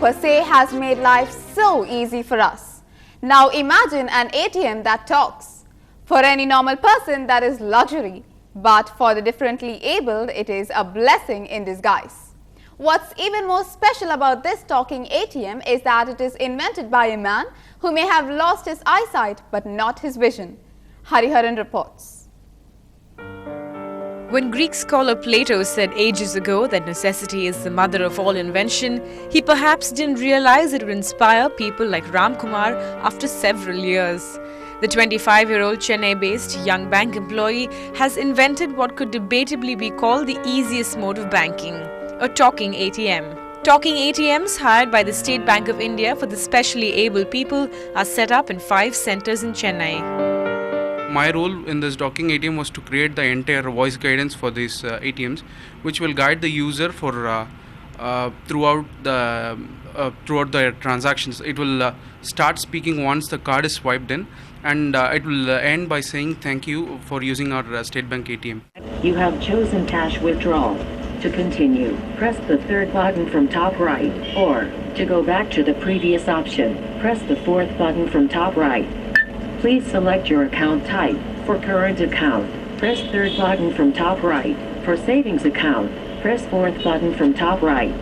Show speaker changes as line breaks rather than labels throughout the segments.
per se has made life so easy for us. Now imagine an ATM that talks. For any normal person, that is luxury, but for the differently abled, it is a blessing in disguise. What's even more special about this talking ATM is that it is invented by a man who may have lost his eyesight but not his vision. Hariharan reports.
When Greek scholar Plato said ages ago that necessity is the mother of all invention, he perhaps didn't realize it would inspire people like Ram Kumar after several years. The 25-year-old Chennai-based young bank employee has invented what could debatably be called the easiest mode of banking, a talking ATM. Talking ATMs hired by the State Bank of India for the specially abled people are set up in 5 centers in Chennai.
My role in this talking ATM was to create the entire voice guidance for these ATMs, which will guide the user for throughout the transactions. It will start speaking once the card is swiped in, and it will end by saying thank you for using our State Bank ATM.
You have chosen cash withdrawal. To continue, press the 3rd button from top right, or to go back to the previous option, press the 4th button from top right. Please select your account type. For current account, press 3rd button from top right. For savings account, press 4th button from top right.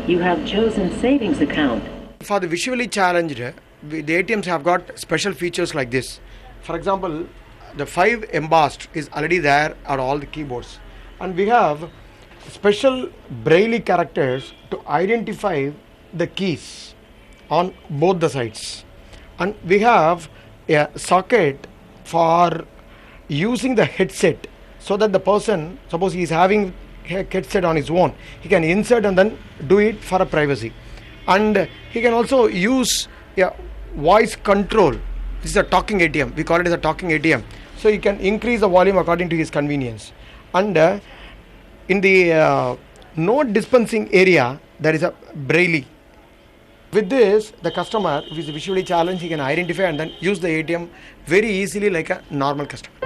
You have chosen savings account.
For the visually challenged, the ATMs have got special features like this. For example, the 5 embossed is already there at all the keyboards. And we have special braille characters to identify the keys on both the sides. And we have a socket for using the headset, so that the person, suppose he is having a headset on his own, he can insert and then do it for a privacy. And he can also use a voice control. This is a talking ATM. We call it as a talking ATM. So he can increase the volume according to his convenience. And in the note dispensing area, there is a braille. With this, the customer, if he is visually challenged, he can identify and then use the ATM very easily like a normal customer.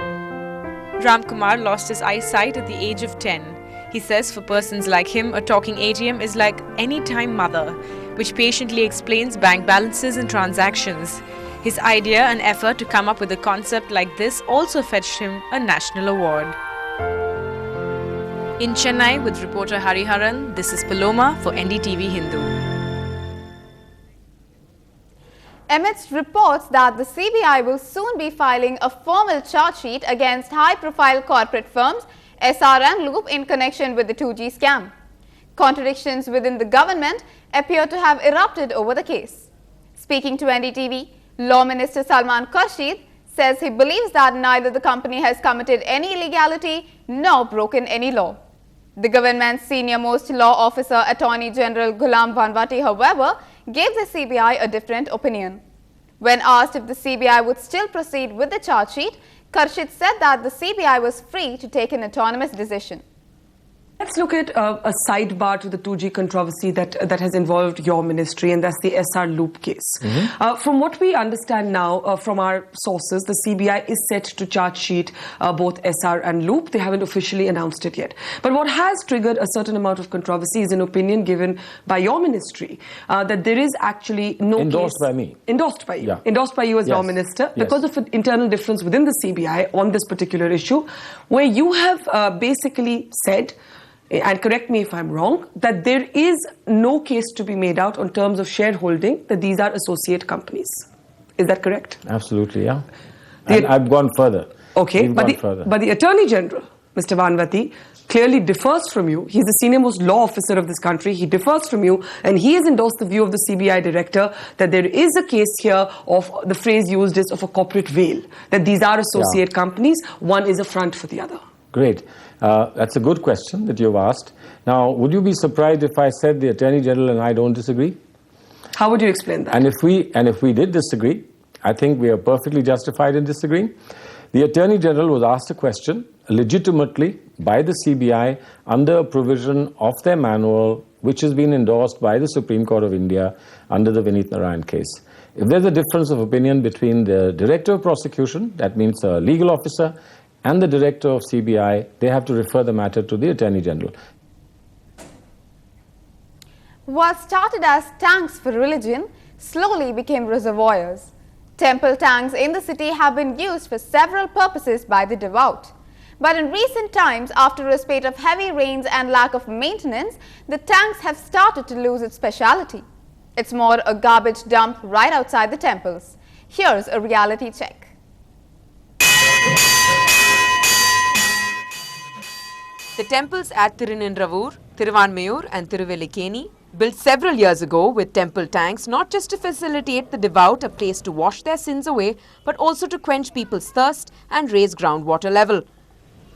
Ram Kumar lost his eyesight at the age of 10. He says for persons like him, a talking ATM is like anytime mother, which patiently explains bank balances and transactions. His idea and effort to come up with a concept like this also fetched him a national award. In Chennai with reporter Hariharan, this is Paloma for Ndtv-Hindu.
Amidst reports that the CBI will soon be filing a formal charge sheet against high-profile corporate firms SR and Loop in connection with the 2G scam, contradictions within the government appear to have erupted over the case. Speaking to NDTV, Law Minister Salman Khurshid says he believes that neither the company has committed any illegality nor broken any law. The government's senior-most law officer, Attorney General Ghulam Vanwati, however, gave the CBI a different opinion. When asked if the CBI would still proceed with the charge sheet, Khurshid said that the CBI was free to take an autonomous decision.
Let's look at a sidebar to the 2G controversy that has involved your ministry, and that's the SR Loop case. From what we understand now from our sources, the CBI is set to charge sheet both SR and Loop. They haven't officially announced it yet. But what has triggered a certain amount of controversy is an opinion given by your ministry that there is actually no
endorsed
case.
By me.
Endorsed by you.
Yeah.
Endorsed by you as
Yes.
law minister,
Yes.
because of an internal difference within the CBI on this particular issue, where you have basically said, and correct me if I'm wrong, that there is no case to be made out on terms of shareholding, that these are associate companies. Is that correct?
Absolutely, yeah. And I've gone further.
Okay,
We've
but
gone further.
the Attorney General, Mr. Vanwati, clearly differs from you. He's the senior-most law officer of this country. He differs from you, and he has endorsed the view of the CBI director that there is a case here of the phrase used is of a corporate veil, that these are associate companies. One is a front for the other.
Great. That's a good question that you've asked. Now, would you be surprised if I said the Attorney General and I don't disagree?
How would you explain that?
And if we did disagree, I think we are perfectly justified in disagreeing. The Attorney General was asked a question legitimately by the CBI under a provision of their manual, which has been endorsed by the Supreme Court of India under the Vineet Narayan case. If there's a difference of opinion between the Director of Prosecution, that means a legal officer, and the Director of CBI, they have to refer the matter to the Attorney General.
What started as tanks for religion slowly became reservoirs. Temple tanks in the city have been used for several purposes by the devout. But in recent times, after a spate of heavy rains and lack of maintenance, the tanks have started to lose its speciality. It's more a garbage dump right outside the temples. Here's a reality check.
The temples at Tirunendravoor, Thiruvanmayur and Thiruvelikeni, built several years ago with temple tanks, not just to facilitate the devout a place to wash their sins away, but also to quench people's thirst and raise groundwater level.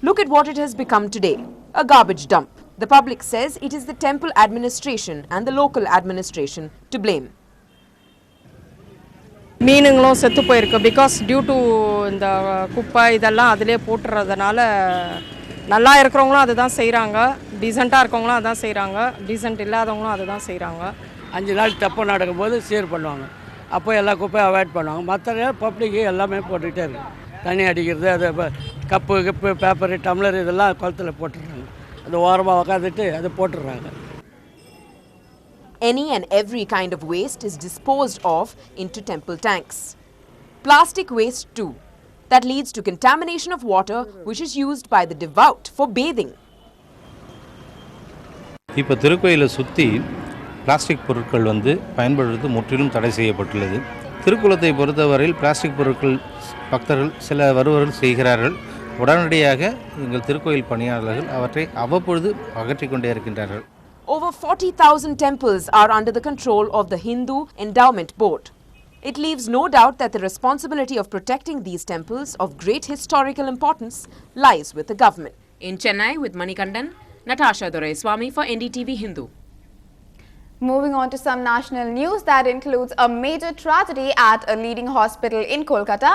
Look at what it has become today, a garbage dump. The public says it is the temple administration and the local administration to blame.
மீனுங்களும் செத்து போயிருக்கு because due to இந்த குப்பை இதெல்லாம் அதிலே போட்டுறதுனால நல்லா இருக்கிறவங்களும் அதுதான் செய்கிறாங்க, டீசெண்டாக இருக்கவங்களும் அதுதான் செய்கிறாங்க, டீசெண்ட் இல்லாதவங்களும் அதுதான் செய்கிறாங்க.
5 நாள் தெப்பம் நடக்கும்போது சீர் பண்ணுவாங்க, அப்போ எல்லா குப்பையும் அவாய்ட் பண்ணுவாங்க. மற்ற பப்ளிக்கு எல்லாமே போட்டுக்கிட்டே இருக்கு. தண்ணி அடிக்கிறது, அது கப்பு கிப்பு பேப்பரு டம்ளர் இதெல்லாம் குளத்தில் போட்டுடுறாங்க. அது ஓரமாக உக்காந்துட்டு அது போட்டுடுறாங்க.
Any and every kind of waste is disposed of into temple tanks. Plastic waste too. That leads to contamination of water which is used by the devout for bathing.
இப்போ திருக்கோயிலை சுற்றி பிளாஸ்டிக் பொருட்கள் பயன்படுத்துவது முற்றிலும் தடை செய்யப்பட்டுள்ளது. திருக்குளத்தை பொறுத்தவரையில் பிளாஸ்டிக் பொருட்கள் பக்தர்கள் சில வருவர்கள் செய்கிறார்கள். உடனடியாக எங்கள் திருக்கோயில் பணியாளர்கள் அவற்றை அவ்வப்பொழுது அகற்றிக் கொண்டே இருக்கின்றார்கள்.
Over 40,000 temples are under the control of the Hindu Endowment Board. It leaves no doubt that the responsibility of protecting these temples of great historical importance lies with the government. In Chennai with Manikandan, Natasha Doraiswamy for Ndtv-Hindu.
Moving on to some national news that includes a major tragedy at a leading hospital in Kolkata.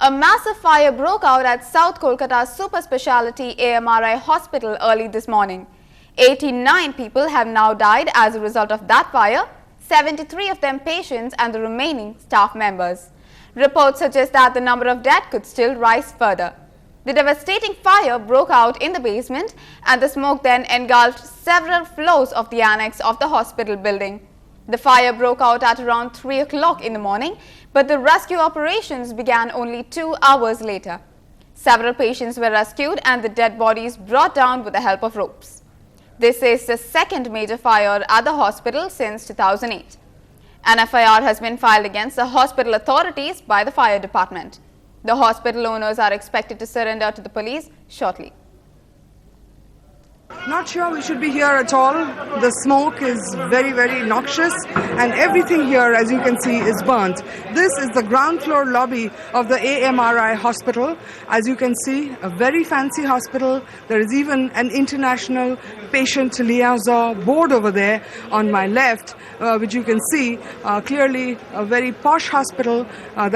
A massive fire broke out at South Kolkata Super Speciality AMRI Hospital early this morning. 89 people have now died as a result of that fire, 73 of them patients and the remaining staff members. Reports suggest that the number of dead could still rise further. The devastating fire broke out in the basement and the smoke then engulfed several floors of the annex of the hospital building. The fire broke out at around 3 o'clock in the morning, but the rescue operations began only 2 hours later. Several patients were rescued and the dead bodies brought down with the help of ropes. This is the second major fire at the hospital since 2008. An FIR has been filed against the hospital authorities by the fire department. The hospital owners are expected to surrender to the police shortly.
Not sure we should be here at all. The smoke is very, very noxious and everything here, as you can see, is burnt. This is the ground floor lobby of the AMRI hospital. As you can see, a very fancy hospital. There is even an international patient liaison board over there on my left, which you can see clearly a very posh hospital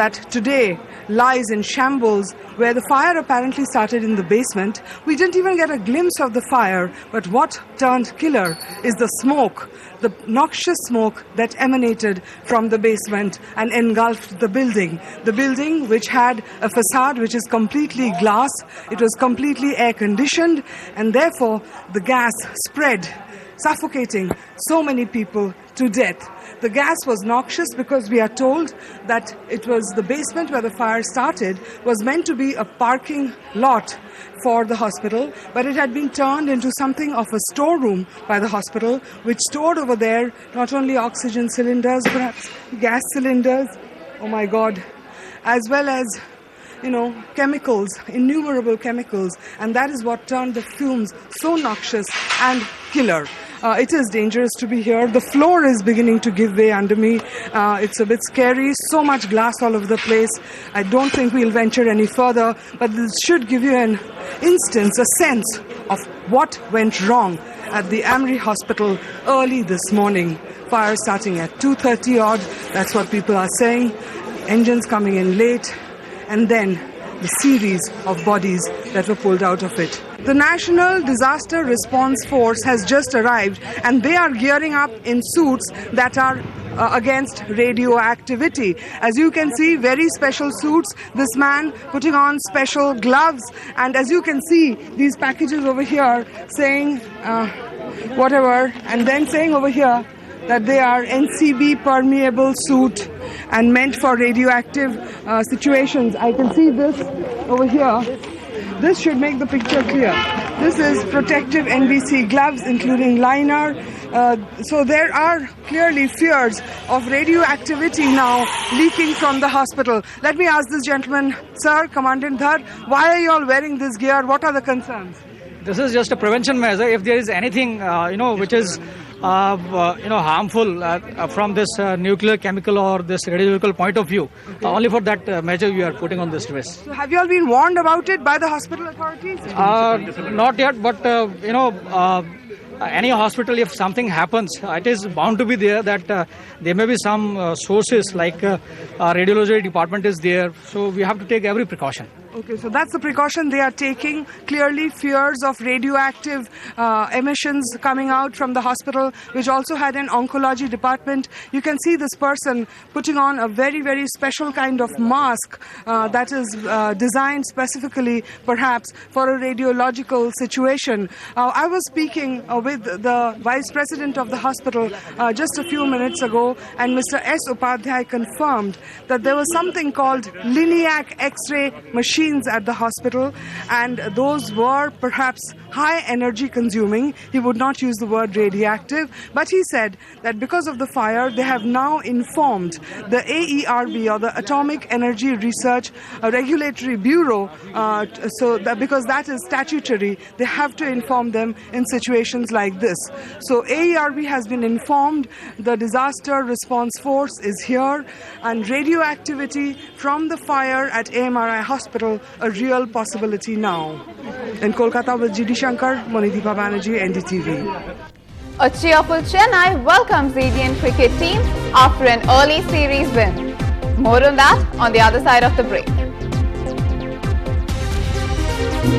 that today lies in shambles, where the fire apparently started in the basement. We didn't even get a glimpse of the fire, but what turned killer is the smoke, the noxious smoke that emanated from the basement and engulfed the building. The building, which had a facade which is completely glass, it was completely air conditioned, and therefore the gas spread, suffocating so many people to death. The gas was noxious because we are told that it was the basement where the fire started was meant to be a parking lot for the hospital, but it had been turned into something of a storeroom by the hospital, which stored over there not only oxygen cylinders, perhaps gas cylinders, oh my God, as well as chemicals, innumerable chemicals, and that is what turned the fumes so noxious and killer. It is dangerous to be here. The floor is beginning to give way under me. It's a bit scary. So much glass all over the place. I don't think we'll venture any further, but this should give you an instance, a sense of what went wrong at the AMRI hospital early this morning. Fire starting at 2:30 odd. That's what people are saying. Engines coming in late, and then the series of bodies that were pulled out of it. The National Disaster Response Force has just arrived, and they are gearing up in suits that are against radioactivity. As you can see, very special suits. This man putting on special gloves, and as you can see, these packages over here saying whatever, and then saying over here that they are NCB permeable suit and meant for radioactive situations. I can see this over here. This should make the picture clear. This is protective NBC gloves, including liner. So there are clearly fears of radioactivity now leaking from the hospital. Let me ask this gentleman, sir, Commandant Dhar, why are you all wearing this gear? What are the concerns?
This is just a prevention measure. If there is anything, which is, harmful from this nuclear, chemical or this radiological point of view, only for that measure we are putting on this dress.
So have you all been warned about it by the hospital authorities?
Not yet, but, any hospital, if something happens, it is bound to be there that there may be some sources like radiology department is there. So we have to take every precaution.
Okay, so that's the precaution they are taking. Clearly fears of radioactive emissions coming out from the hospital, which also had an oncology department. You can see this person putting on a very, very special kind of mask that is designed specifically, perhaps, for a radiological situation. I was speaking with the Vice President of the hospital just a few minutes ago, and Mr. S. Upadhyay confirmed that there was something called Liniac X-ray machines at the hospital, and those were perhaps high energy consuming. He would not use the word radioactive, but he said that because of the fire, they have now informed the AERB, or the Atomic Energy Research Regulatory Bureau, because that is statutory, they have to inform them in situations like this. So AERB has been informed, the disaster response force is here, and radioactivity from the fire at AMRI hospital a real possibility now. In Kolkata with GD Shankar, Monideepa Banerjee, NDTV.
A cheerful Chennai welcomes the Indian cricket team after an early series win. More on that on the other side of the break.